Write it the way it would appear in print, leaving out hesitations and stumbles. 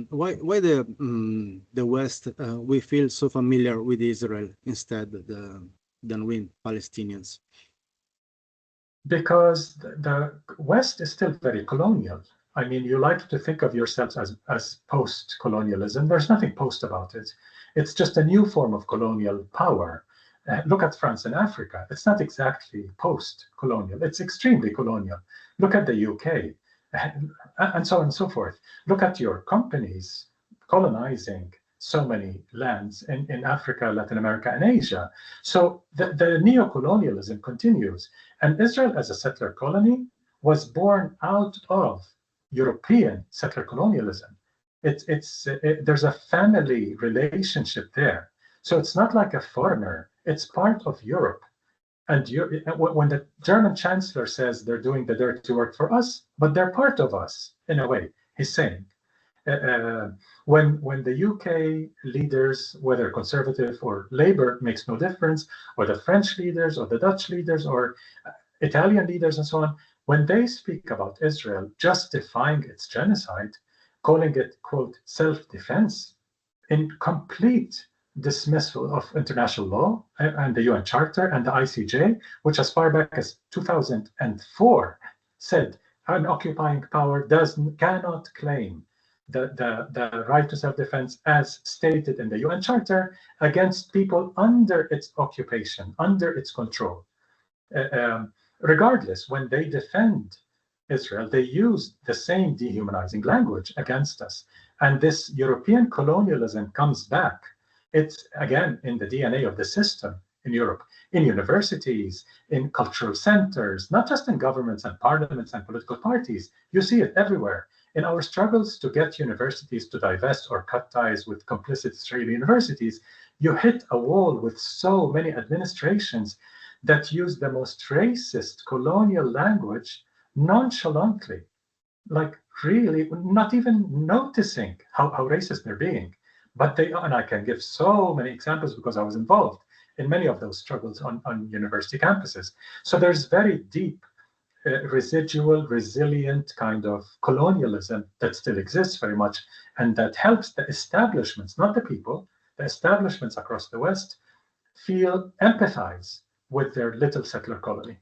Why the West we feel so familiar with Israel instead than with Palestinians? Because the West is still very colonial. I mean, you like to think of yourselves as post-colonialism. There's nothing post about it. It's just a new form of colonial power. Look at France and Africa. It's not exactly post-colonial. It's extremely colonial. Look at the UK, and so on and so forth. Look at your companies colonizing so many lands in Africa, Latin America, and Asia. So the neo-colonialism continues. And Israel, as a settler colony, was born out of European settler colonialism. There's a family relationship there. So it's not like a foreigner. It's part of Europe. And when the German chancellor says they're doing the dirty work for us, but they're part of us, in a way, he's saying. When the UK leaders, whether conservative or Labour, makes no difference, or the French leaders, or the Dutch leaders, or Italian leaders, and so on, when they speak about Israel justifying its genocide, calling it, quote, self-defense, in complete dismissal of international law and the UN Charter and the ICJ, which as far back as 2004 said an occupying power cannot claim the right to self-defense as stated in the UN Charter against people under its occupation, under its control. Regardless, when they defend Israel, they use the same dehumanizing language against us. And this European colonialism comes back. It's, again, in the DNA of the system in Europe, in universities, in cultural centers, not just in governments and parliaments and political parties. You see it everywhere. In our struggles to get universities to divest or cut ties with complicit Israeli universities, you hit a wall with so many administrations that use the most racist colonial language nonchalantly, like really not even noticing how racist they're being. But they are, and I can give so many examples because I was involved in many of those struggles on university campuses. So there's very deep, residual, resilient kind of colonialism that still exists very much, and that helps the establishments, not the people, the establishments across the West, empathize with their little settler colony.